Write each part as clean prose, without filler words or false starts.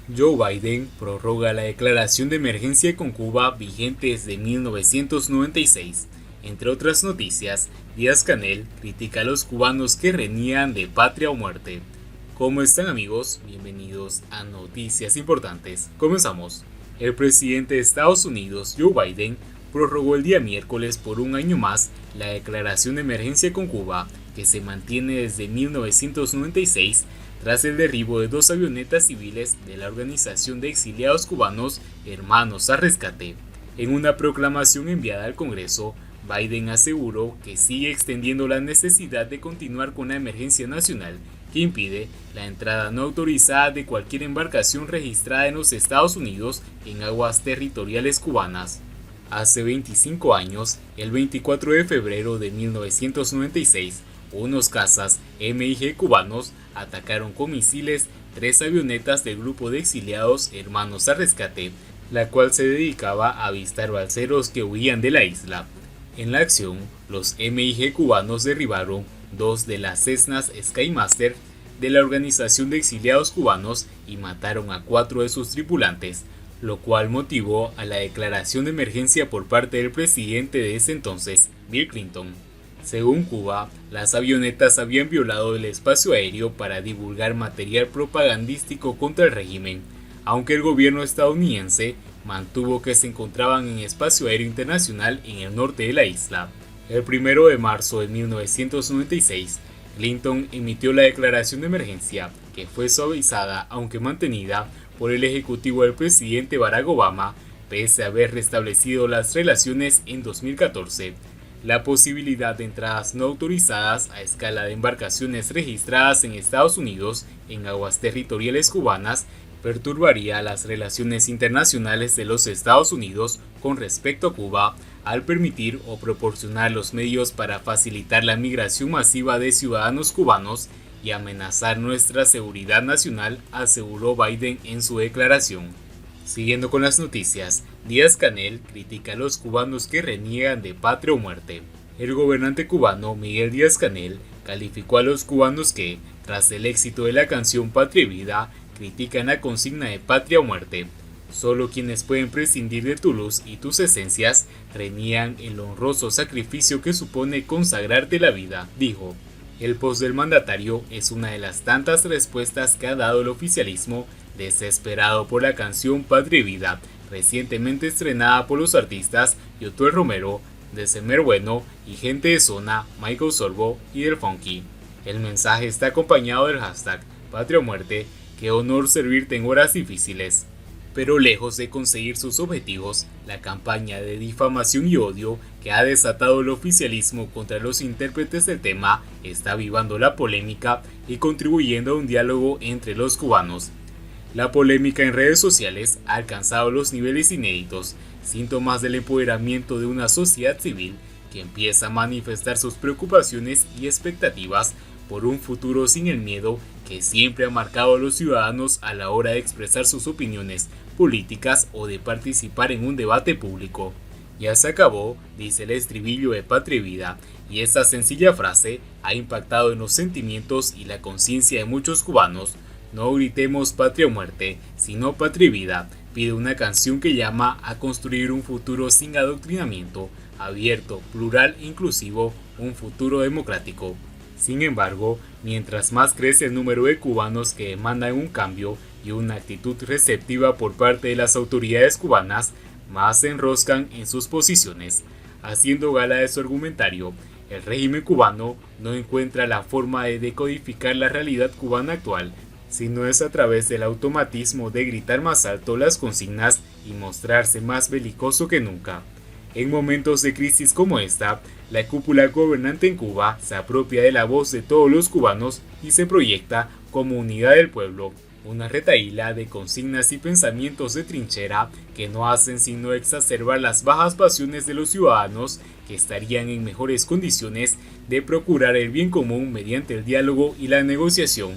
Joe Biden prorroga la declaración de emergencia con Cuba vigente desde 1996. Entre otras noticias, Díaz-Canel critica a los cubanos que reniegan de patria o muerte. ¿Cómo están, amigos? Bienvenidos a Noticias Importantes. Comenzamos. El presidente de Estados Unidos, Joe Biden, prorrogó el día miércoles por un año más la declaración de emergencia con Cuba, que se mantiene desde 1996 tras el derribo de dos avionetas civiles de la Organización de Exiliados Cubanos Hermanos a Rescate. En una proclamación enviada al Congreso, Biden aseguró que sigue extendiendo la necesidad de continuar con la emergencia nacional que impide la entrada no autorizada de cualquier embarcación registrada en los Estados Unidos en aguas territoriales cubanas. Hace 25 años, el 24 de febrero de 1996, unos cazas MiG cubanos atacaron con misiles tres avionetas del grupo de exiliados Hermanos a Rescate, la cual se dedicaba a avistar balseros que huían de la isla. En la acción, los MiG cubanos derribaron dos de las Cessnas Skymaster de la Organización de Exiliados Cubanos y mataron a 4 de sus tripulantes, lo cual motivó a la declaración de emergencia por parte del presidente de ese entonces, Bill Clinton. Según Cuba, las avionetas habían violado el espacio aéreo para divulgar material propagandístico contra el régimen, aunque el gobierno estadounidense mantuvo que se encontraban en espacio aéreo internacional en el norte de la isla. El 1 de marzo de 1996, Clinton emitió la declaración de emergencia, que fue suavizada aunque mantenida por el ejecutivo del presidente Barack Obama, pese a haber restablecido las relaciones en 2014. La posibilidad de entradas no autorizadas a escala de embarcaciones registradas en Estados Unidos en aguas territoriales cubanas perturbaría las relaciones internacionales de los Estados Unidos con respecto a Cuba al permitir o proporcionar los medios para facilitar la migración masiva de ciudadanos cubanos y amenazar nuestra seguridad nacional, aseguró Biden en su declaración. Siguiendo con las noticias, Díaz-Canel critica a los cubanos que reniegan de patria o muerte. El gobernante cubano Miguel Díaz-Canel calificó a los cubanos que, tras el éxito de la canción Patria y Vida, critican la consigna de patria o muerte. Solo quienes pueden prescindir de tu luz y tus esencias reniegan el honroso sacrificio que supone consagrarte la vida, dijo. El post del mandatario es una de las tantas respuestas que ha dado el oficialismo desesperado por la canción Patria y Vida, recientemente estrenada por los artistas Yotuel Romero, December Bueno y gente de zona Michael Sorbo y Del Funky. El mensaje está acompañado del hashtag Patria o Muerte, qué honor servirte en horas difíciles. Pero lejos de conseguir sus objetivos, la campaña de difamación y odio que ha desatado el oficialismo contra los intérpretes del tema está avivando la polémica y contribuyendo a un diálogo entre los cubanos. La polémica en redes sociales ha alcanzado los niveles inéditos, síntomas del empoderamiento de una sociedad civil que empieza a manifestar sus preocupaciones y expectativas por un futuro sin el miedo que siempre ha marcado a los ciudadanos a la hora de expresar sus opiniones políticas o de participar en un debate público. Ya se acabó, dice el estribillo de Patria y Vida, y esta sencilla frase ha impactado en los sentimientos y la conciencia de muchos cubanos. No gritemos patria o muerte, sino patria y vida, pide una canción que llama a construir un futuro sin adoctrinamiento, abierto, plural e inclusivo, un futuro democrático. Sin embargo, mientras más crece el número de cubanos que demandan un cambio y una actitud receptiva por parte de las autoridades cubanas, más se enroscan en sus posiciones. Haciendo gala de su argumentario, el régimen cubano no encuentra la forma de decodificar la realidad cubana actual, sino es a través del automatismo de gritar más alto las consignas y mostrarse más belicoso que nunca. En momentos de crisis como esta, la cúpula gobernante en Cuba se apropia de la voz de todos los cubanos y se proyecta como unidad del pueblo, una retahíla de consignas y pensamientos de trinchera que no hacen sino exacerbar las bajas pasiones de los ciudadanos que estarían en mejores condiciones de procurar el bien común mediante el diálogo y la negociación,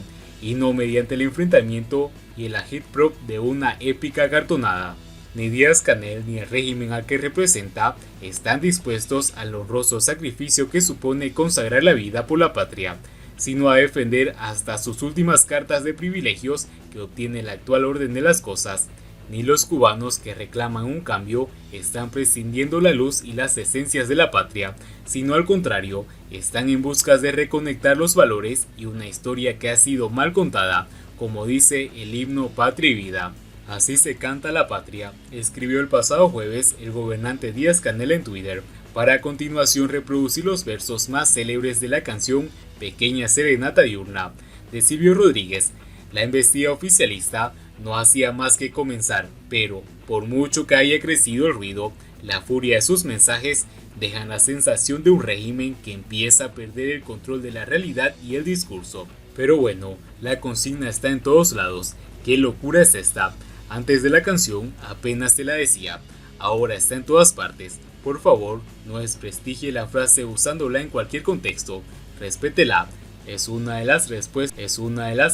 y no mediante el enfrentamiento y el agitprop de una épica cartonada. Ni Díaz-Canel ni el régimen al que representa están dispuestos al honroso sacrificio que supone consagrar la vida por la patria, sino a defender hasta sus últimas cartas de privilegios que obtiene el actual orden de las cosas, ni los cubanos que reclaman un cambio están prescindiendo la luz y las esencias de la patria, sino al contrario, están en busca de reconectar los valores y una historia que ha sido mal contada, como dice el himno Patria y Vida. Así se canta la patria, escribió el pasado jueves el gobernante Díaz-Canel en Twitter, para a continuación reproducir los versos más célebres de la canción Pequeña Serenata Diurna, de Silvio Rodríguez. La embestida oficialista no hacía más que comenzar, pero, por mucho que haya crecido el ruido, la furia de sus mensajes dejan la sensación de un régimen que empieza a perder el control de la realidad y el discurso. Pero bueno, la consigna está en todos lados. ¿Qué locura es esta? Antes de la canción apenas te la decía, ahora está en todas partes. Por favor, no desprestigie la frase usándola en cualquier contexto. Respétela. Es una de las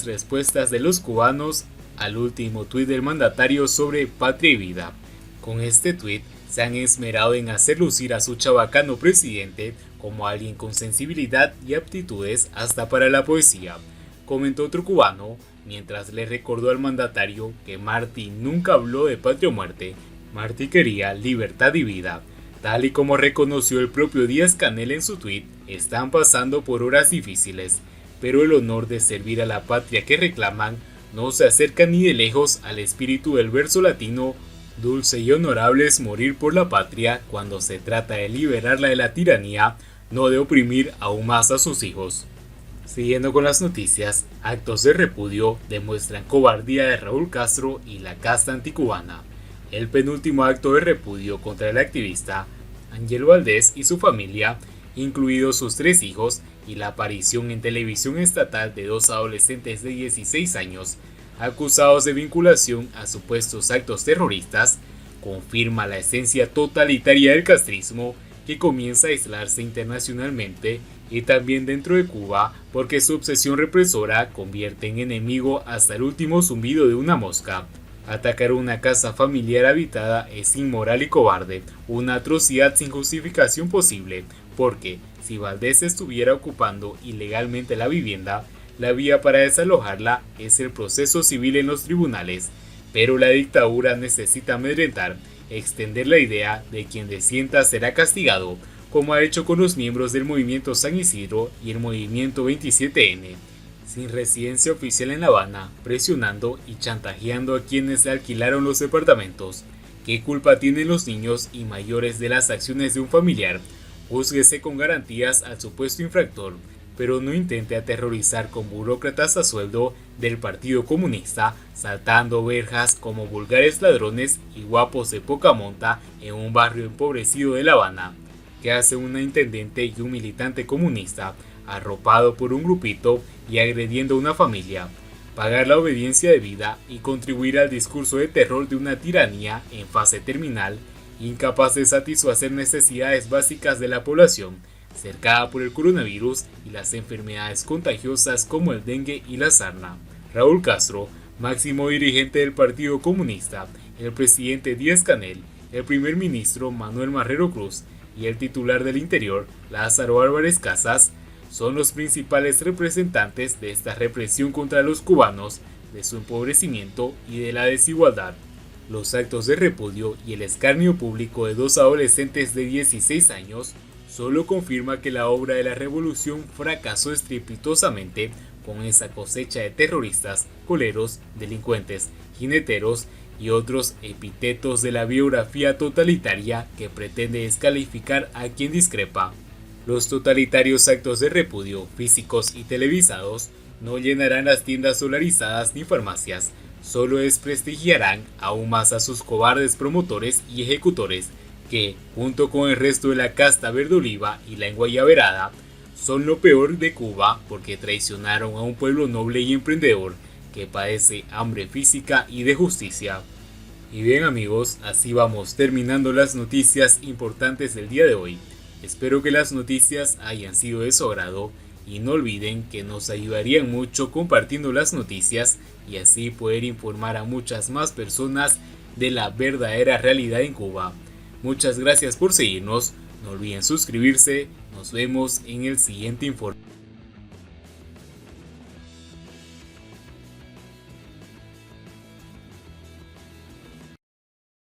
respuestas de los cubanos al último tuit del mandatario sobre patria y vida. Con este tuit se han esmerado en hacer lucir a su chabacano presidente como alguien con sensibilidad y aptitudes hasta para la poesía, comentó otro cubano, mientras le recordó al mandatario que Martí nunca habló de patria o muerte. Martí quería libertad y vida. Tal y como reconoció el propio Díaz-Canel en su tuit, están pasando por horas difíciles, pero el honor de servir a la patria que reclaman no se acerca ni de lejos al espíritu del verso latino: dulce y honorable es morir por la patria cuando se trata de liberarla de la tiranía, no de oprimir aún más a sus hijos. Siguiendo con las noticias, actos de repudio demuestran cobardía de Raúl Castro y la casta anticubana. El penúltimo acto de repudio contra el activista Ángel Valdés y su familia, incluidos sus 3 hijos, y la aparición en televisión estatal de 2 adolescentes de 16 años, acusados de vinculación a supuestos actos terroristas, confirma la esencia totalitaria del castrismo, que comienza a aislarse internacionalmente y también dentro de Cuba, porque su obsesión represora convierte en enemigo hasta el último zumbido de una mosca. Atacar una casa familiar habitada es inmoral y cobarde, una atrocidad sin justificación posible, porque si Valdés estuviera ocupando ilegalmente la vivienda, la vía para desalojarla es el proceso civil en los tribunales, pero la dictadura necesita amedrentar, extender la idea de quien desienta será castigado, como ha hecho con los miembros del movimiento San Isidro y el movimiento 27N. Sin residencia oficial en La Habana, presionando y chantajeando a quienes le alquilaron los departamentos. ¿Qué culpa tienen los niños y mayores de las acciones de un familiar? Júzguese con garantías al supuesto infractor, pero no intente aterrorizar con burócratas a sueldo del Partido Comunista, saltando verjas como vulgares ladrones y guapos de poca monta en un barrio empobrecido de La Habana. ¿Qué hace una intendente y un militante comunista arropado por un grupito y agrediendo a una familia? Pagar la obediencia debida y contribuir al discurso de terror de una tiranía en fase terminal, incapaz de satisfacer necesidades básicas de la población, cercada por el coronavirus y las enfermedades contagiosas como el dengue y la sarna. Raúl Castro, máximo dirigente del Partido Comunista, el presidente Díaz-Canel, el primer ministro Manuel Marrero Cruz y el titular del Interior, Lázaro Álvarez Casas, son los principales representantes de esta represión contra los cubanos, de su empobrecimiento y de la desigualdad. Los actos de repudio y el escarnio público de 2 adolescentes de 16 años solo confirma que la obra de la revolución fracasó estrepitosamente con esa cosecha de terroristas, coleros, delincuentes, jineteros y otros epítetos de la biografía totalitaria que pretende descalificar a quien discrepa. Los totalitarios actos de repudio, físicos y televisados, no llenarán las tiendas solarizadas ni farmacias, solo desprestigiarán aún más a sus cobardes promotores y ejecutores, que, junto con el resto de la casta verde oliva y la enguayaberada, son lo peor de Cuba porque traicionaron a un pueblo noble y emprendedor que padece hambre física y de justicia. Y bien amigos, así vamos terminando las noticias importantes del día de hoy. Espero que las noticias hayan sido de su agrado y no olviden que nos ayudarían mucho compartiendo las noticias y así poder informar a muchas más personas de la verdadera realidad en Cuba. Muchas gracias por seguirnos, no olviden suscribirse, nos vemos en el siguiente informe.